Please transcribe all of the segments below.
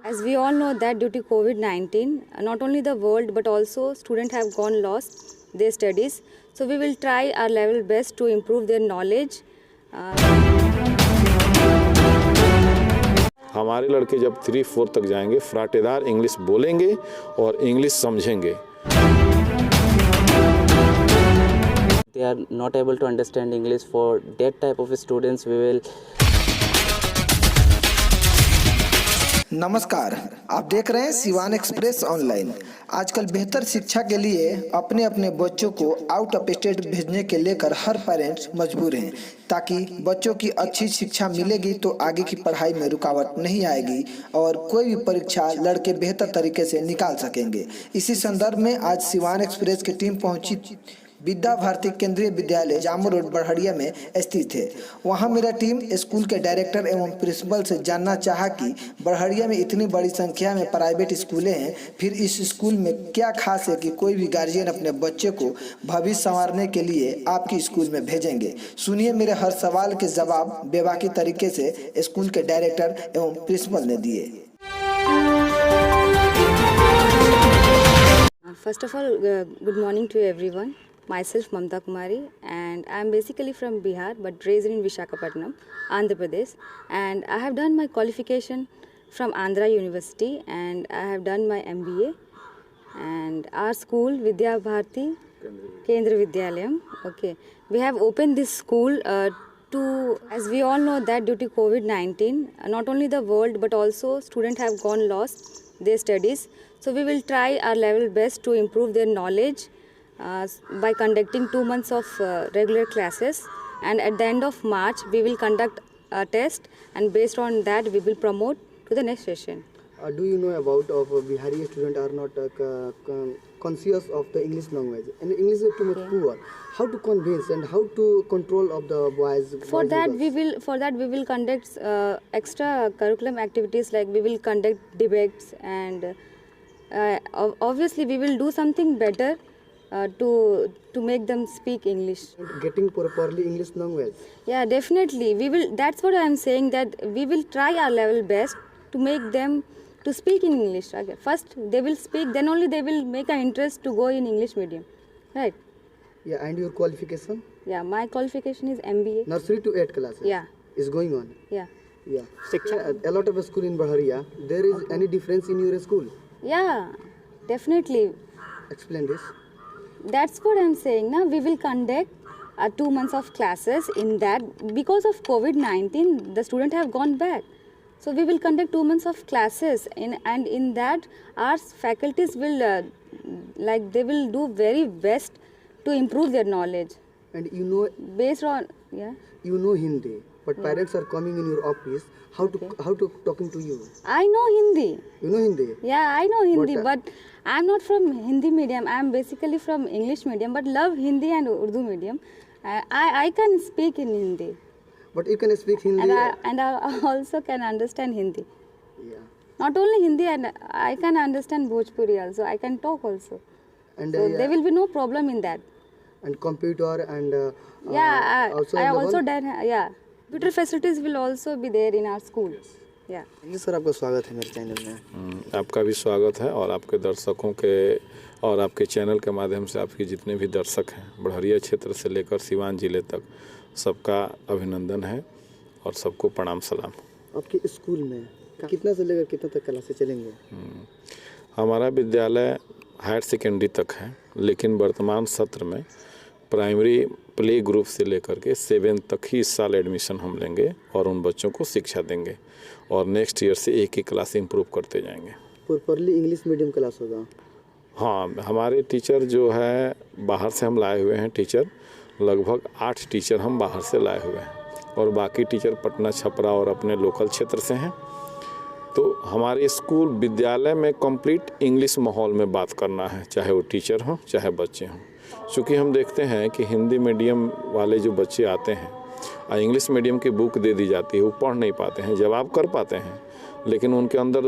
As we all know that due to COVID-19, not only the world but also students have gone lost their studies. So we will try our level best to improve their knowledge. हमारे लड़के जब 3-4 तक जाएंगे फराटेदार English बोलेंगे और English समझेंगे. They are not able to understand English. For that type of students we will. नमस्कार, आप देख रहे हैं सिवान एक्सप्रेस ऑनलाइन। आजकल बेहतर शिक्षा के लिए अपने अपने बच्चों को आउट ऑफ स्टेट भेजने के लेकर हर पेरेंट्स मजबूर हैं, ताकि बच्चों की अच्छी शिक्षा मिलेगी तो आगे की पढ़ाई में रुकावट नहीं आएगी और कोई भी परीक्षा लड़के बेहतर तरीके से निकाल सकेंगे। इसी संदर्भ में आज सिवान एक्सप्रेस की टीम पहुंची विद्या भारती केंद्रीय विद्यालय जामू रोड बड़हरिया में स्थित है। वहां मेरा टीम स्कूल के डायरेक्टर एवं प्रिंसिपल से जानना चाहा कि बड़हरिया में इतनी बड़ी संख्या में प्राइवेट स्कूलें हैं, फिर इस स्कूल में क्या खास है कि कोई भी गार्जियन अपने बच्चे को भविष्य संवारने के लिए आपकी स्कूल में भेजेंगे। सुनिए मेरे हर सवाल के जवाब बेबाकी तरीके से स्कूल के डायरेक्टर एवं प्रिंसिपल ने दिए। First of all, good morning to everyone. Myself Mamta Kumari, and I am basically from Bihar but raised in Visakhapatnam, Andhra Pradesh, and I have done my qualification from Andhra University and I have done my MBA. And our school Vidya Bharati Kendriya Vidyalayam, okay, we have opened this school to, as we all know that due to COVID-19, not only the world but also students have gone lost their studies. So we will try our level best to improve their knowledge by conducting 2 months of regular classes, and at the end of March we will conduct a test, and based on that we will promote to the next session. Do you know about Bihari students are not conscious of the English language and English is too much poor? How to convince and how to control of the boys? For that we will conduct extra curriculum activities, like we will conduct debates, and obviously we will do something better to make them speak English. Getting properly English language. Yeah, definitely. We will. That's what I am saying. That we will try our level best to make them to speak in English. Okay. First they will speak, then only they will make an interest to go in English medium, right? Yeah, and your qualification? Yeah, my qualification is MBA. Nursery to 8 classes. Yeah. Is going on. Yeah. Yeah. A lot of school in Bahariya. There is any difference in your school? Yeah, definitely. Explain this. That's what I'm saying. Now we will conduct 2 months of classes in that, because of COVID-19 the students have gone back. So we will conduct 2 months of classes and in that our faculties will they will do very best to improve their knowledge. And you know, based on, yeah, you know Hindi, but parents are coming in your office. How to talking to you? I know Hindi. You know Hindi? Yeah, I know Hindi, but I'm not from Hindi medium. I'm basically from English medium, but love Hindi and Urdu medium. I can speak in Hindi. But you can speak Hindi. And I also can understand Hindi. Yeah. Not only Hindi, and I can understand Bhojpuri also. I can talk also. And so there will be no problem in that. And computer and yeah, I also done. Yeah, computer facilities will also be there in our school. Yeah. Sir आपका स्वागत है मेरे channel में। आपका भी स्वागत है और आपके दर्शकों के और आपके चैनल के माध्यम से आपके जितने भी दर्शक हैं बड़हरिया क्षेत्र से लेकर सिवान जिले तक, सबका अभिनंदन है और सबको प्रणाम सलाम। आपके स्कूल में कितना से लेकर कितना तक क्लासेस चलेंगे? हमारा विद्यालय हायर सेकेंडरी तक है, लेकिन वर्तमान सत्र में प्राइमरी प्ले ग्रुप से लेकर के 7 तक ही इस साल एडमिशन हम लेंगे और उन बच्चों को शिक्षा देंगे और नेक्स्ट ईयर से एक ही क्लास इम्प्रूव करते जाएंगे। प्रॉपर्ली इंग्लिश मीडियम क्लास होगा? हाँ, हमारे टीचर जो है बाहर से हम लाए हुए हैं टीचर, लगभग 8 टीचर हम बाहर से लाए हुए हैं और बाकी टीचर पटना, छपरा और अपने लोकल क्षेत्र से हैं। तो हमारे स्कूल विद्यालय में कंप्लीट इंग्लिश माहौल में बात करना है, चाहे वो टीचर हों चाहे बच्चे हों। चूँकि हम देखते हैं कि हिंदी मीडियम वाले जो बच्चे आते हैं और इंग्लिश मीडियम की बुक दे दी जाती है, वो पढ़ नहीं पाते हैं, जवाब कर पाते हैं लेकिन उनके अंदर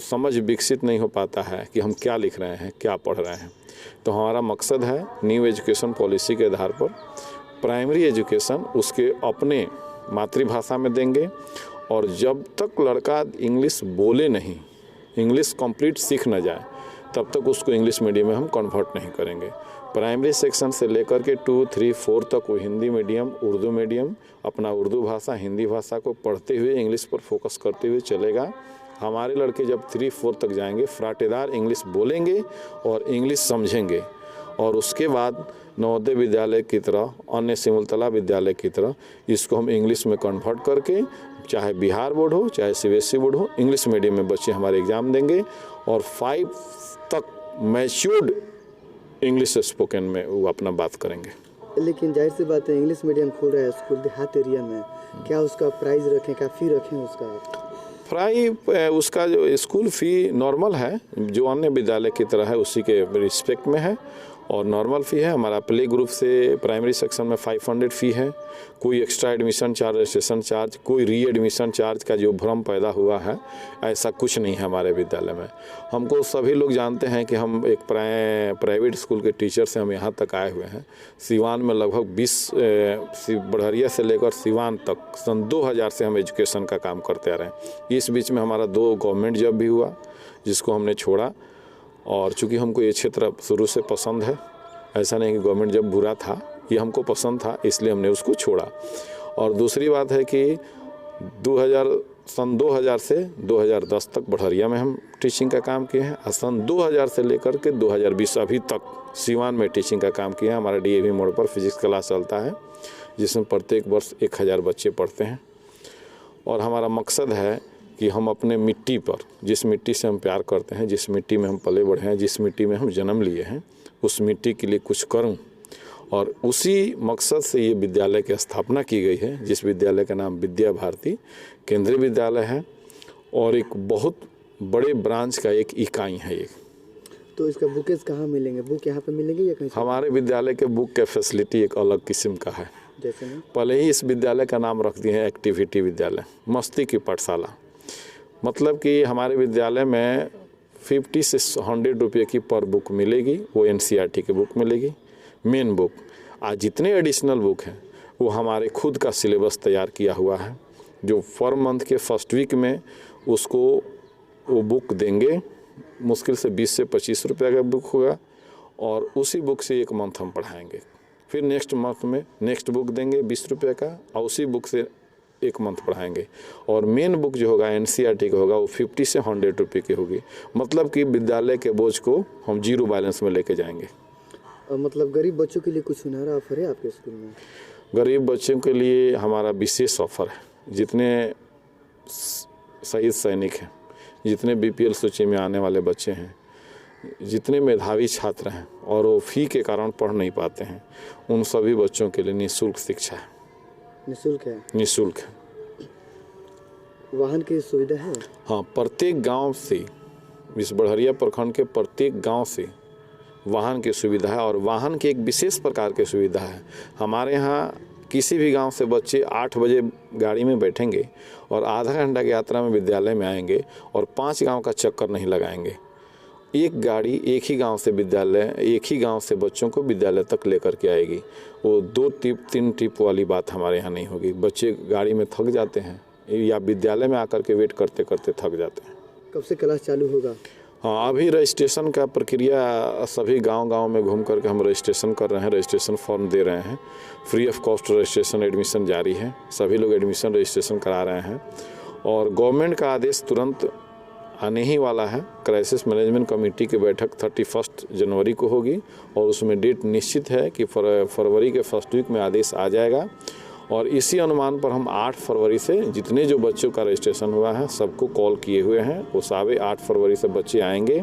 समझ विकसित नहीं हो पाता है कि हम क्या लिख रहे हैं, क्या पढ़ रहे हैं। तो हमारा मकसद है न्यू एजुकेशन पॉलिसी के आधार पर प्राइमरी एजुकेशन उसके अपने मातृभाषा में देंगे और जब तक लड़का इंग्लिश बोले नहीं इंग्लिश कंप्लीट सीख न जाए तब तक उसको इंग्लिश मीडियम में हम कन्वर्ट नहीं करेंगे। प्राइमरी सेक्शन से लेकर के 2, 3, 4 तक वो हिंदी मीडियम, उर्दू मीडियम, अपना उर्दू भाषा, हिंदी भाषा को पढ़ते हुए इंग्लिश पर फोकस करते हुए चलेगा। हमारे लड़के जब 3, 4 तक जाएंगे फराटेदार इंग्लिश बोलेंगे और इंग्लिश समझेंगे, और उसके बाद नवोदय विद्यालय की तरह, अन्य सिमुलतला विद्यालय की तरह इसको हम इंग्लिश में कन्वर्ट करके, चाहे बिहार बोर्ड हो चाहे CBSE बोर्ड हो, इंग्लिश मीडियम में बच्चे हमारे एग्ज़ाम देंगे और 5 तक मैच्योर्ड इंग्लिश स्पोकन में वो अपना बात करेंगे। लेकिन जाहिर सी बात है इंग्लिश मीडियम खोल रहा है स्कूल देहात एरिया में, क्या उसका प्राइस रखें, क्या फ़ी रखें उसका? उसका जो स्कूल फ़ी नॉर्मल है, जो अन्य विद्यालय की तरह है उसी के रिस्पेक्ट में है और नॉर्मल फ़ी है। हमारा प्ले ग्रुप से प्राइमरी सेक्शन में 500 फ़ी है। कोई extra admission charge, registration charge, कोई री एडमिशन चार्ज का जो भ्रम पैदा हुआ है ऐसा कुछ नहीं है हमारे विद्यालय में। हमको सभी लोग जानते हैं कि हम एक प्राइवेट स्कूल के टीचर से हम यहाँ तक आए हुए हैं। सिवान में लगभग 20 बढ़िया से लेकर सिवान तक सन 2000 से हम एजुकेशन का काम करते आ रहे हैं। इस बीच में हमारा 2 गवर्नमेंट जॉब भी हुआ जिसको हमने छोड़ा, और चूँकि हमको ये क्षेत्र शुरू से पसंद है, ऐसा नहीं कि गवर्नमेंट जॉब बुरा था, ये हमको पसंद था इसलिए हमने उसको छोड़ा। और दूसरी बात है कि सन 2000 से 2010 तक बढ़िया में हम टीचिंग का काम किए हैं और सन 2000 से लेकर के 2020 अभी तक सिवान में टीचिंग का काम किया है। हमारा DAV मोड़ पर फिजिक्स क्लास चलता है जिसमें प्रत्येक वर्ष 1000 बच्चे पढ़ते हैं, और हमारा मकसद है कि हम अपने मिट्टी पर, जिस मिट्टी से हम प्यार करते हैं, जिस मिट्टी में हम पले बढ़े हैं, जिस मिट्टी में हम जन्म लिए हैं, उस मिट्टी के लिए कुछ करूं, और उसी मकसद से ये विद्यालय की स्थापना की गई है, जिस विद्यालय का नाम विद्या भारती केंद्रीय विद्यालय है और एक बहुत बड़े ब्रांच का एक इकाई है ये। तो इसका बुकेज कहाँ मिलेंगे? बुक यहाँ पे मिलेंगे या कहीं? हमारे विद्यालय के बुक के फैसिलिटी एक अलग किस्म का है। जैसे में पहले ही इस विद्यालय का नाम रख दिए हैं एक्टिविटी विद्यालय, मस्ती की पाठशाला। मतलब कि हमारे विद्यालय में 50 से 100 रुपये की पर बुक मिलेगी, वो NCERT की बुक मिलेगी, मेन बुक। आज जितने एडिशनल बुक हैं वो हमारे खुद का सिलेबस तैयार किया हुआ है, जो फॉर मंथ के फर्स्ट वीक में उसको वो बुक देंगे। मुश्किल से 20 से 25 रुपये का बुक होगा और उसी बुक से 1 मंथ हम पढ़ाएंगे। फिर नेक्स्ट मंथ में नेक्स्ट बुक देंगे 20 रुपये का और उसी बुक से 1 मंथ पढ़ाएंगे। और मेन बुक जो होगा NCERT का होगा वो 50 से 100 रुपये की होगी। मतलब कि विद्यालय के बोझ को हम 0 बैलेंस में लेके जाएंगे। मतलब गरीब बच्चों के लिए कुछ सुनहरा ऑफर है आपके स्कूल में? गरीब बच्चों के लिए हमारा विशेष ऑफर है। जितने शहीद सैनिक हैं, जितने BPL सूची में आने वाले बच्चे हैं, जितने मेधावी छात्र हैं और वो फ़ी के कारण पढ़ नहीं पाते हैं, उन सभी बच्चों के लिए निःशुल्क शिक्षा है। निःशुल्क है? निःशुल्क है। वाहन की सुविधा है? हाँ, प्रत्येक गांव से, इस बढ़िया प्रखंड के प्रत्येक गांव से वाहन की सुविधा है और वाहन की एक विशेष प्रकार की सुविधा है। हमारे यहाँ किसी भी गांव से बच्चे 8 बजे गाड़ी में बैठेंगे और आधा घंटा की यात्रा में विद्यालय में आएंगे और 5 गांव का चक्कर नहीं लगाएंगे। एक गाड़ी एक ही गांव से विद्यालय, एक ही गांव से बच्चों को विद्यालय तक लेकर के आएगी। वो 2 ट्रिप 3 ट्रिप वाली बात हमारे यहाँ नहीं होगी। बच्चे गाड़ी में थक जाते हैं या विद्यालय में आकर के वेट करते करते थक जाते हैं। कब से क्लास चालू होगा? हाँ, अभी रजिस्ट्रेशन का प्रक्रिया सभी गांव-गांव में घूम करके हम रजिस्ट्रेशन कर रहे हैं, रजिस्ट्रेशन फॉर्म दे रहे हैं। Free of cost registration admission जारी है, सभी लोग एडमिशन रजिस्ट्रेशन करा रहे हैं और गवर्नमेंट का आदेश तुरंत आने ही वाला है। क्राइसिस मैनेजमेंट कमेटी की बैठक 31 जनवरी को होगी और उसमें डेट निश्चित है कि फरवरी के फर्स्ट वीक में आदेश आ जाएगा और इसी अनुमान पर हम 8 फरवरी से जितने जो बच्चों का रजिस्ट्रेशन हुआ है सबको कॉल किए हुए हैं। वो सारे 8 फरवरी से बच्चे आएंगे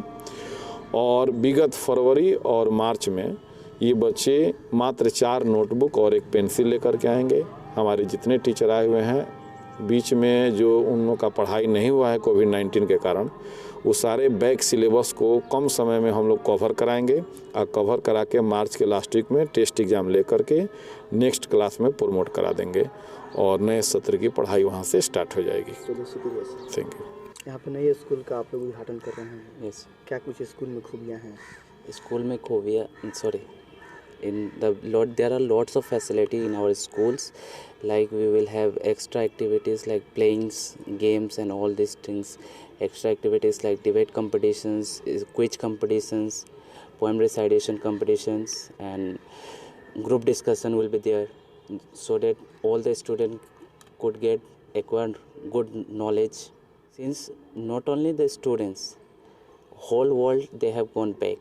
और विगत फरवरी और मार्च में ये बच्चे मात्र 4 नोटबुक और 1 पेंसिल लेकर के आएंगे। हमारे जितने टीचर आए हुए हैं, बीच में जो उन लोगों का पढ़ाई नहीं हुआ है कोविड-19 के कारण, वो सारे बैक सिलेबस को कम समय में हम लोग कवर कराएंगे और कवर करा के मार्च के लास्ट वीक में टेस्ट एग्ज़ाम लेकर के नेक्स्ट क्लास में प्रमोट करा देंगे और नए सत्र की पढ़ाई वहाँ से स्टार्ट हो जाएगी। Thank you. यहाँ पे नए स्कूल का आप लोग उद्घाटन कर रहे हैं। यस, क्या कुछ स्कूल में खूबियाँ हैं? स्कूल में खूबियाँ, sorry, there are lots of facility in our schools, like we will have extra activities like playing games and all these things, extra activities like debate competitions, quiz competitions, poem recitation competitions, and group discussion will be there, so that all the students could get acquire good knowledge. Since not only the students, whole world they have gone back,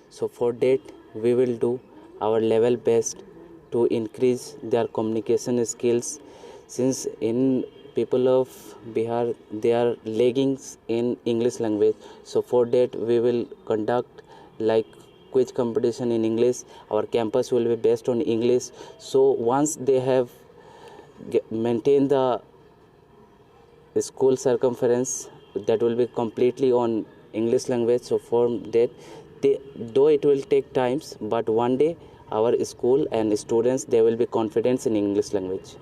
so for that we will do our level best to increase their communication skills. Since in people of Bihar they are lagging in English language, so for that we will conduct like quiz competition in English. Our campus will be based on English, so once they have maintained the school circumference, that will be completely on English language. So for that, though it will take times, but one day our school and students they will be confident in English language.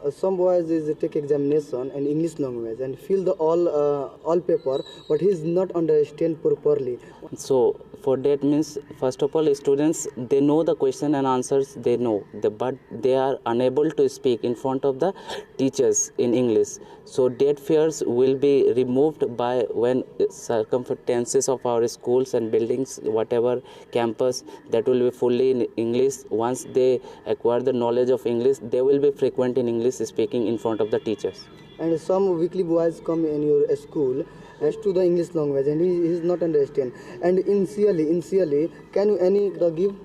Some boys is take examination in English language and fill the all paper, but he is not understand properly. So for that means, first of all, students they know the question and answers, they know but they are unable to speak in front of the teachers in English. So that fears will be removed by when circumstances of our schools and buildings, whatever campus, that will be fully in English. Once they acquire the knowledge of English, they will be frequent in English speaking in front of the teachers. And some weekly boys come in your school as to the English language and he is not understand. And initially, can you any give?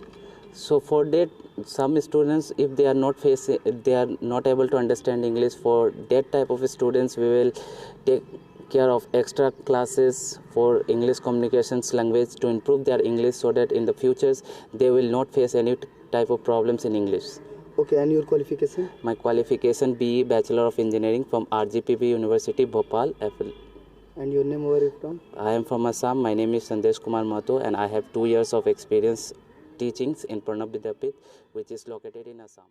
So for that, some students, if they are not able to understand English, for that type of students we will take care of extra classes for English communications language to improve their English, so that in the futures they will not face any type of problems in English. Okay, and your qualification? My qualification BE Bachelor of Engineering from RGPB University Bhopal, FL. And your name, where are you from? I am from Assam. My name is Sandesh Kumar Mato, and I have 2 years of experience teachings in Pranab Vidyapith, which is located in Assam.